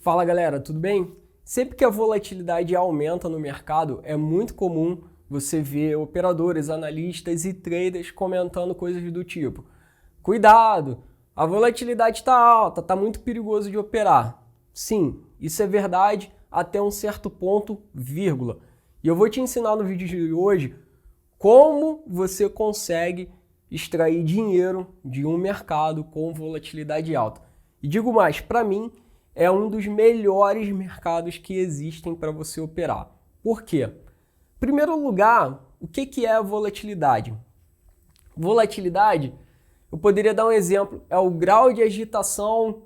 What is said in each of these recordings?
Fala galera, tudo bem? Sempre que a volatilidade aumenta no mercado, é muito comum você ver operadores, analistas e traders comentando coisas do tipo: cuidado, a volatilidade está alta, está muito perigoso de operar. Sim, isso é verdade até um certo ponto, vírgula. E eu vou te ensinar no vídeo de hoje como você consegue extrair dinheiro de um mercado com volatilidade alta. E digo mais, para mim, é um dos melhores mercados que existem para você operar. Por quê? Em primeiro lugar, o que é a volatilidade? Volatilidade, eu poderia dar um exemplo, é o grau de agitação,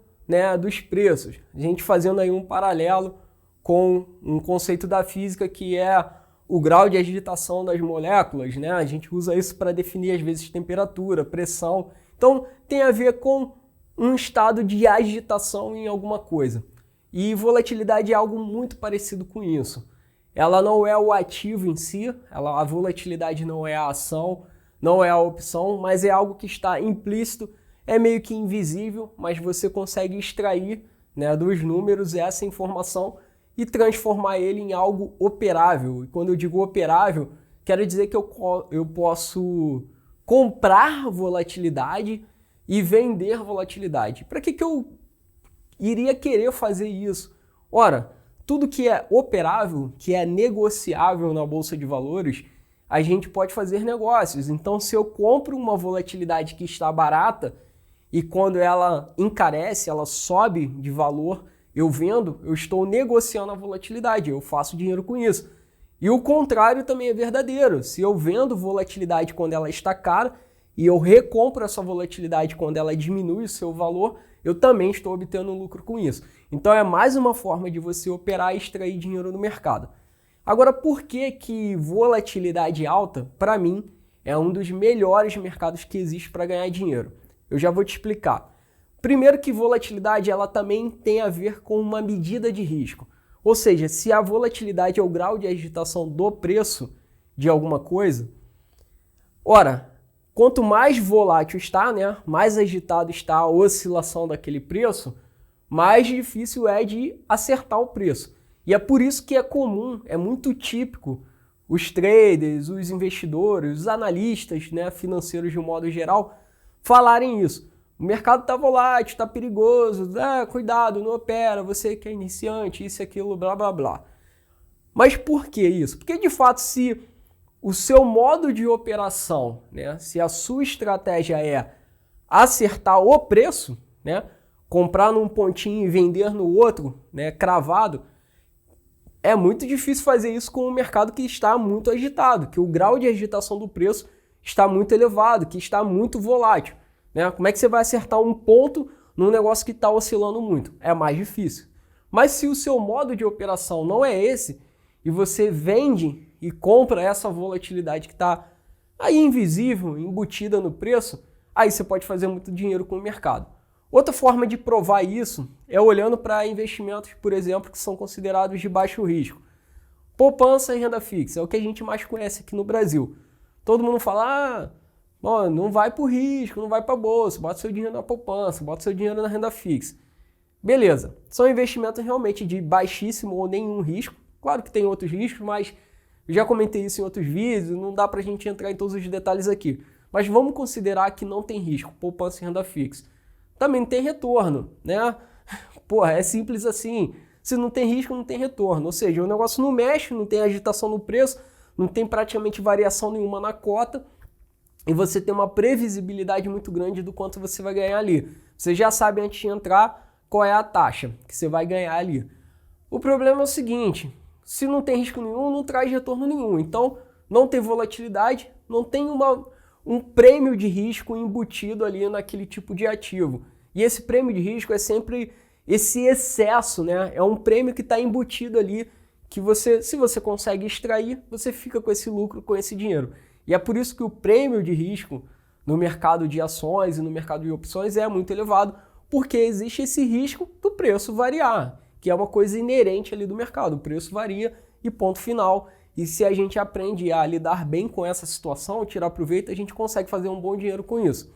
dos preços. A gente fazendo aí um paralelo com um conceito da física que é o grau de agitação das moléculas, A gente usa isso para definir, às vezes, temperatura, pressão. Então, tem a ver com um estado de agitação em alguma coisa. E volatilidade é algo muito parecido com isso. Ela não é o ativo em si, a volatilidade não é a ação, não é a opção, mas é algo que está implícito, é meio que invisível, mas você consegue extrair, dos números essa informação e transformar ele em algo operável. E quando eu digo operável, quero dizer que eu posso comprar volatilidade e vender volatilidade. Para que eu iria querer fazer isso? Ora, tudo que é operável, que é negociável na Bolsa de Valores, a gente pode fazer negócios. Então, se eu compro uma volatilidade que está barata e quando ela encarece, ela sobe de valor, eu vendo, eu estou negociando a volatilidade, eu faço dinheiro com isso. E o contrário também é verdadeiro. Se eu vendo volatilidade quando ela está cara e eu recompro essa volatilidade quando ela diminui o seu valor, eu também estou obtendo lucro com isso. Então é mais uma forma de você operar e extrair dinheiro no mercado. Agora, por que volatilidade alta, para mim, é um dos melhores mercados que existe para ganhar dinheiro? Eu já vou te explicar. Primeiro que volatilidade ela também tem a ver com uma medida de risco. Ou seja, se a volatilidade é o grau de agitação do preço de alguma coisa, ora, quanto mais volátil está, mais agitado está a oscilação daquele preço, mais difícil é de acertar o preço. E é por isso que é comum, é muito típico os traders, os investidores, os analistas financeiros de um modo geral falarem isso. O mercado está volátil, está perigoso, cuidado, não opera, você que é iniciante, isso e aquilo, blá blá blá. Mas por que isso? Porque de fato, se o seu modo de operação, se a sua estratégia é acertar o preço, comprar num pontinho e vender no outro, cravado, é muito difícil fazer isso com um mercado que está muito agitado, que o grau de agitação do preço está muito elevado, que está muito volátil. Como é que você vai acertar um ponto num negócio que está oscilando muito? É mais difícil. Mas se o seu modo de operação não é esse, e você vende e compra essa volatilidade que está aí invisível, embutida no preço, aí você pode fazer muito dinheiro com o mercado. Outra forma de provar isso é olhando para investimentos, por exemplo, que são considerados de baixo risco. Poupança e renda fixa é o que a gente mais conhece aqui no Brasil. Todo mundo fala, não vai para o risco, não vai para a bolsa, bota seu dinheiro na poupança, bota seu dinheiro na renda fixa. Beleza, são investimentos realmente de baixíssimo ou nenhum risco. Claro que tem outros riscos, mas eu já comentei isso em outros vídeos, não dá para a gente entrar em todos os detalhes aqui. Mas vamos considerar que não tem risco, poupança e renda fixa. Também tem retorno, é simples assim. Se não tem risco, não tem retorno. Ou seja, o negócio não mexe, não tem agitação no preço, não tem praticamente variação nenhuma na cota e você tem uma previsibilidade muito grande do quanto você vai ganhar ali. Você já sabe antes de entrar qual é a taxa que você vai ganhar ali. O problema é o seguinte, se não tem risco nenhum, não traz retorno nenhum. Então, não tem volatilidade, não tem um prêmio de risco embutido ali naquele tipo de ativo. E esse prêmio de risco é sempre esse excesso, É um prêmio que está embutido ali, que se você consegue extrair, você fica com esse lucro, com esse dinheiro. E é por isso que o prêmio de risco no mercado de ações e no mercado de opções é muito elevado, porque existe esse risco do preço variar, que é uma coisa inerente ali do mercado. O preço varia e ponto final. E se a gente aprende a lidar bem com essa situação, tirar proveito, a gente consegue fazer um bom dinheiro com isso.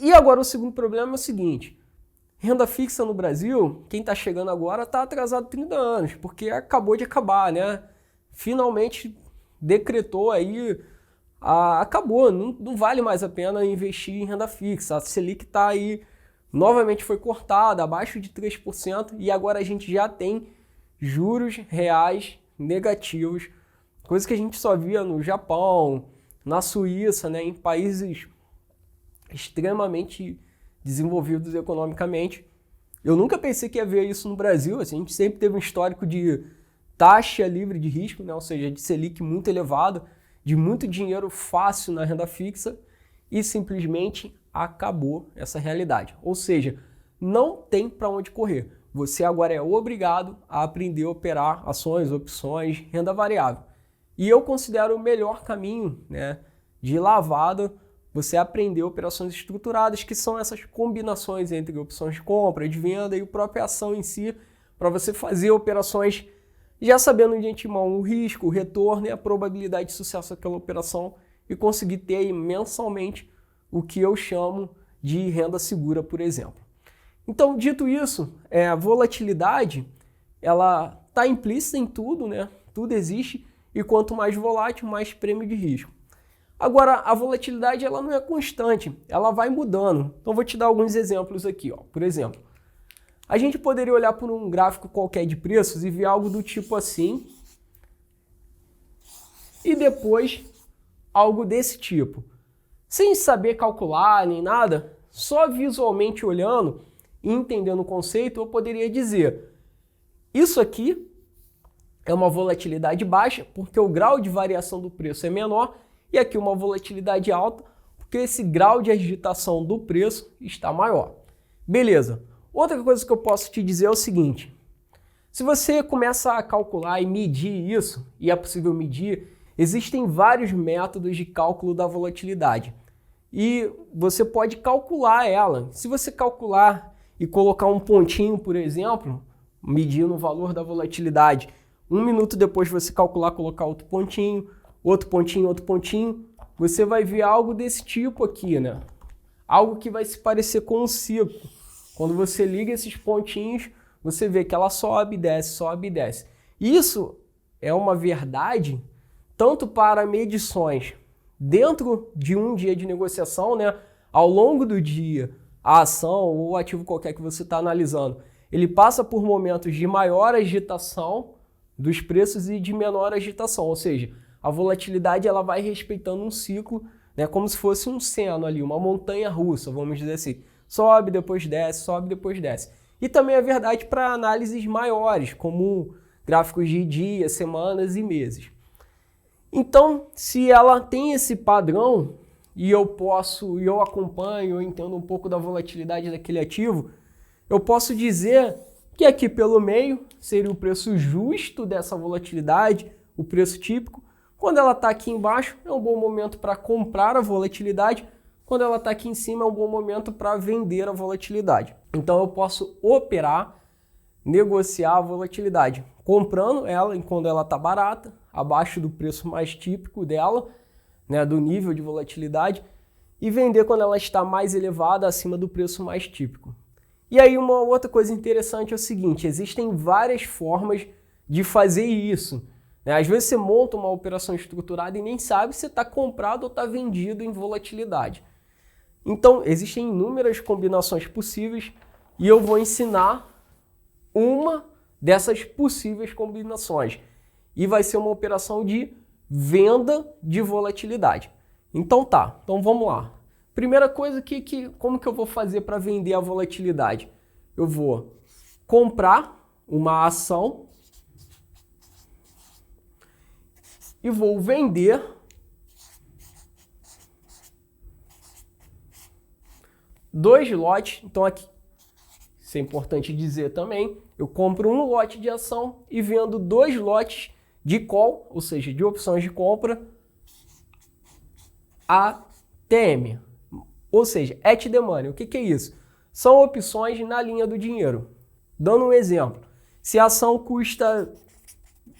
E agora o segundo problema é o seguinte, Renda fixa no Brasil, quem está chegando agora está atrasado 30 anos, porque acabou de acabar, né? Finalmente decretou aí, acabou, não vale mais a pena investir em renda fixa. A Selic está aí, novamente foi cortada, abaixo de 3%, e agora a gente já tem juros reais negativos, coisa que a gente só via no Japão, na Suíça, né, em países extremamente desenvolvidos economicamente. Eu nunca pensei que ia ver isso no Brasil. Assim, a gente sempre teve um histórico de taxa livre de risco, né, ou seja, de Selic muito elevado, de muito dinheiro fácil na renda fixa, e simplesmente acabou essa realidade. Ou seja, não tem para onde correr. Você agora é obrigado a aprender a operar ações, opções, renda variável. E eu considero o melhor caminho, né, de lavada você aprender operações estruturadas, que são essas combinações entre opções de compra, de venda e a própria ação em si, para você fazer operações já sabendo de antemão o risco, o retorno e a probabilidade de sucesso daquela operação e conseguir ter aí mensalmente o que eu chamo de renda segura, por exemplo. Então, dito isso, a volatilidade ela está implícita em tudo, né? Tudo existe, e quanto mais volátil, mais prêmio de risco. Agora, a volatilidade ela não é constante, ela vai mudando. Então, vou te dar alguns exemplos aqui. Ó. Por exemplo, a gente poderia olhar por um gráfico qualquer de preços e ver algo do tipo assim, e depois algo desse tipo. Sem saber calcular nem nada, só visualmente olhando e entendendo o conceito, eu poderia dizer: isso aqui é uma volatilidade baixa, porque o grau de variação do preço é menor, e aqui uma volatilidade alta, porque esse grau de agitação do preço está maior. Beleza. Outra coisa que eu posso te dizer é o seguinte: se você começa a calcular e medir isso, e é possível medir, existem vários métodos de cálculo da volatilidade. E você pode calcular ela. Se você calcular e colocar um pontinho, por exemplo, medindo o valor da volatilidade, 1 minuto depois você calcular, colocar outro pontinho, outro pontinho, você vai ver algo desse tipo aqui, né? Algo que vai se parecer com um ciclo. Quando você liga esses pontinhos, você vê que ela sobe e desce, sobe e desce. Isso é uma verdade tanto para medições dentro de um dia de negociação, né? Ao longo do dia, a ação ou o ativo qualquer que você está analisando, ele passa por momentos de maior agitação dos preços e de menor agitação, ou seja, a volatilidade ela vai respeitando um ciclo, né, como se fosse um seno ali, uma montanha russa, vamos dizer assim. Sobe, depois desce, sobe, depois desce. E também é verdade para análises maiores, como gráficos de dias, semanas e meses. Então, se ela tem esse padrão e eu acompanho, eu entendo um pouco da volatilidade daquele ativo, eu posso dizer que aqui pelo meio seria o preço justo dessa volatilidade, o preço típico. Quando ela está aqui embaixo, é um bom momento para comprar a volatilidade. Quando ela está aqui em cima, é um bom momento para vender a volatilidade. Então, eu posso operar, negociar a volatilidade, comprando ela quando ela está barata, abaixo do preço mais típico dela, né, do nível de volatilidade, e vender quando ela está mais elevada, acima do preço mais típico. E aí, uma outra coisa interessante é o seguinte: existem várias formas de fazer isso. Às vezes você monta uma operação estruturada e nem sabe se está comprado ou está vendido em volatilidade. Então, existem inúmeras combinações possíveis e eu vou ensinar uma dessas possíveis combinações. E vai ser uma operação de venda de volatilidade. Então tá, então vamos lá. Primeira coisa, como que eu vou fazer para vender a volatilidade? Eu vou comprar uma ação e vou vender dois lotes. Então aqui, isso é importante dizer também, eu compro um lote de ação e vendo 2 lotes de call, ou seja, de opções de compra, ATM, ou seja, at the money. O que é isso? São opções na linha do dinheiro. Dando um exemplo, se a ação custa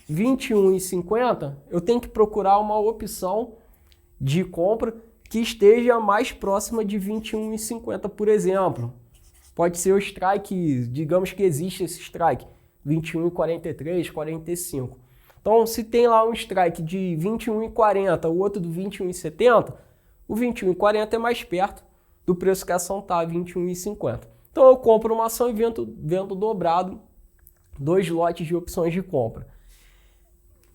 R$ 21,50, eu tenho que procurar uma opção de compra que esteja mais próxima de R$ 21,50, por exemplo. Pode ser o strike, digamos que existe esse strike, 21,43, 45. Então, se tem lá um strike de 21,40, o outro do 21,70, o 21,40 é mais perto do preço que a ação está, 21,50. Então, eu compro uma ação e vendo dobrado 2 lotes de opções de compra.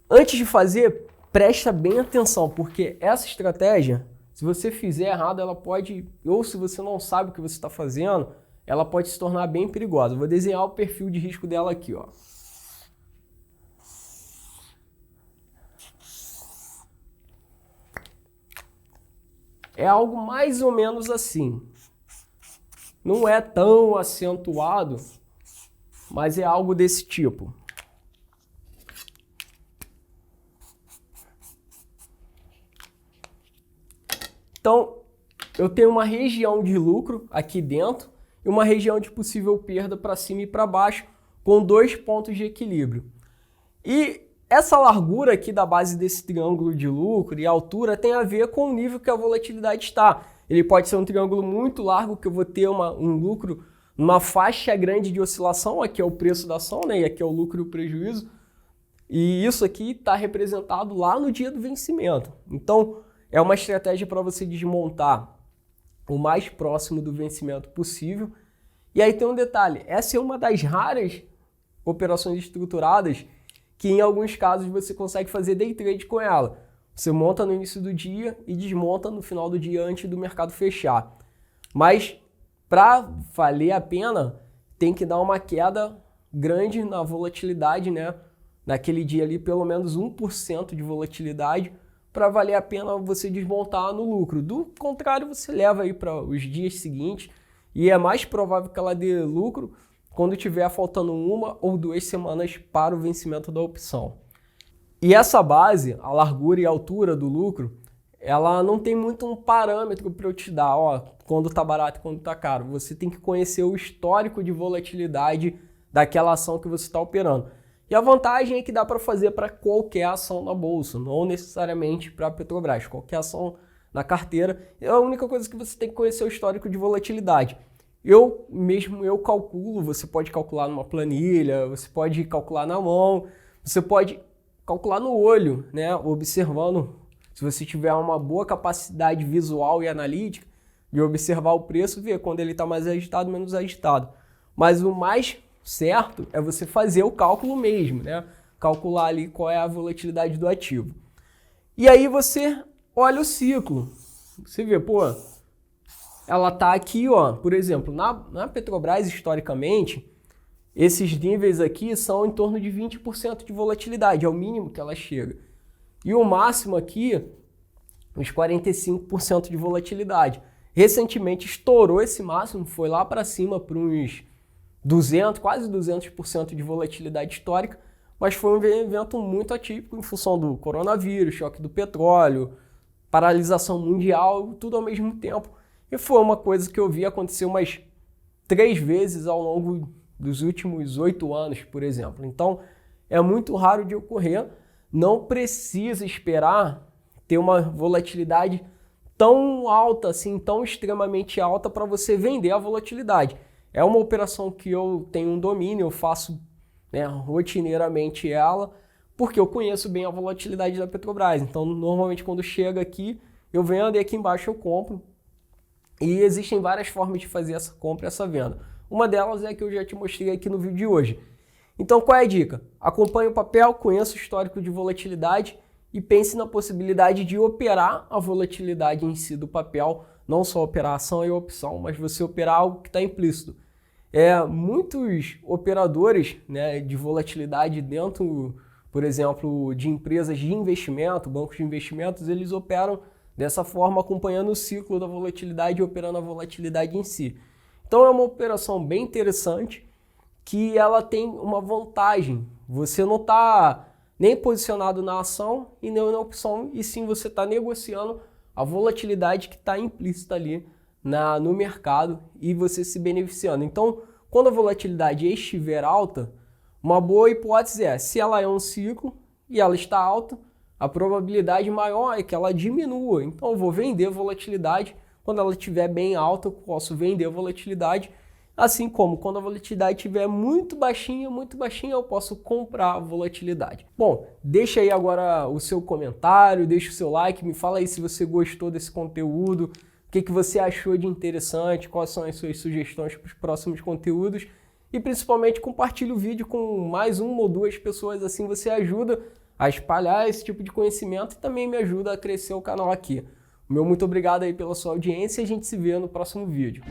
Antes de fazer, presta bem atenção, porque essa estratégia, se você fizer errado, ela pode, ou se você não sabe o que você está fazendo, ela pode se tornar bem perigosa. Eu vou desenhar o perfil de risco dela aqui, ó. É algo mais ou menos assim. Não é tão acentuado, mas é algo desse tipo. Então, eu tenho uma região de lucro aqui dentro e uma região de possível perda para cima e para baixo, com 2 pontos de equilíbrio. E essa largura aqui da base desse triângulo de lucro e altura tem a ver com o nível que a volatilidade está. Ele pode ser um triângulo muito largo, que eu vou ter um lucro numa faixa grande de oscilação, aqui é o preço da ação, né? E aqui é o lucro e o prejuízo. E isso aqui está representado lá no dia do vencimento. Então, é uma estratégia para você desmontar o mais próximo do vencimento possível. E aí tem um detalhe, essa é uma das raras operações estruturadas que em alguns casos você consegue fazer day trade com ela. Você monta no início do dia e desmonta no final do dia antes do mercado fechar. Mas para valer a pena, tem que dar uma queda grande na volatilidade, né? Naquele dia ali, pelo menos 1% de volatilidade, para valer a pena você desmontar no lucro. Do contrário, você leva aí para os dias seguintes e é mais provável que ela dê lucro quando tiver faltando 1 ou 2 semanas para o vencimento da opção. E essa base, a largura e a altura do lucro, ela não tem muito um parâmetro para eu te dar, ó, quando está barato e quando está caro. Você tem que conhecer o histórico de volatilidade daquela ação que você está operando. E a vantagem é que dá para fazer para qualquer ação na bolsa, não necessariamente para a Petrobras, qualquer ação na carteira. A única coisa que você tem que conhecer é o histórico de volatilidade. Eu calculo, você pode calcular numa planilha, você pode calcular na mão, você pode calcular no olho, né? Observando, se você tiver uma boa capacidade visual e analítica de observar o preço, ver quando ele está mais agitado, menos agitado. Mas o mais certo é você fazer o cálculo mesmo, né? Calcular ali qual é a volatilidade do ativo. E aí você olha o ciclo. Você vê, pô, ela tá aqui, ó, por exemplo, na Petrobras, historicamente, esses níveis aqui são em torno de 20% de volatilidade, é o mínimo que ela chega. E o máximo aqui, uns 45% de volatilidade. Recentemente estourou esse máximo, foi lá para cima para uns 200, quase 200% de volatilidade histórica, mas foi um evento muito atípico em função do coronavírus, choque do petróleo, paralisação mundial, tudo ao mesmo tempo. E foi uma coisa que eu vi acontecer umas 3 vezes ao longo dos últimos 8 anos, por exemplo. Então, é muito raro de ocorrer. Não precisa esperar ter uma volatilidade tão alta, assim, tão extremamente alta para você vender a volatilidade. É uma operação que eu tenho um domínio, eu faço, né, rotineiramente ela, porque eu conheço bem a volatilidade da Petrobras. Então, normalmente, quando chega aqui, eu vendo e aqui embaixo eu compro. E existem várias formas de fazer essa compra e essa venda. Uma delas é a que eu já te mostrei aqui no vídeo de hoje. Então, qual é a dica? Acompanhe o papel, conheça o histórico de volatilidade e pense na possibilidade de operar a volatilidade em si do papel, não só operar a ação e a opção, mas você operar algo que está implícito. Muitos operadores, né, de volatilidade dentro, por exemplo, de empresas de investimento, bancos de investimentos, eles operam dessa forma, acompanhando o ciclo da volatilidade e operando a volatilidade em si. Então é uma operação bem interessante que ela tem uma vantagem. Você não está nem posicionado na ação e nem na opção, e sim você está negociando a volatilidade que está implícita ali no mercado e você se beneficiando. Então, quando a volatilidade estiver alta, uma boa hipótese é, se ela é um ciclo e ela está alta, a probabilidade maior é que ela diminua. Então, eu vou vender a volatilidade. Quando ela estiver bem alta, eu posso vender a volatilidade Assim como quando a volatilidade estiver muito baixinha, eu posso comprar a volatilidade. Bom, deixa aí agora o seu comentário, deixa o seu like, me fala aí se você gostou desse conteúdo, o que você achou de interessante, quais são as suas sugestões para os próximos conteúdos e principalmente compartilhe o vídeo com mais uma ou duas pessoas, assim você ajuda a espalhar esse tipo de conhecimento e também me ajuda a crescer o canal aqui. Meu muito obrigado aí pela sua audiência e a gente se vê no próximo vídeo.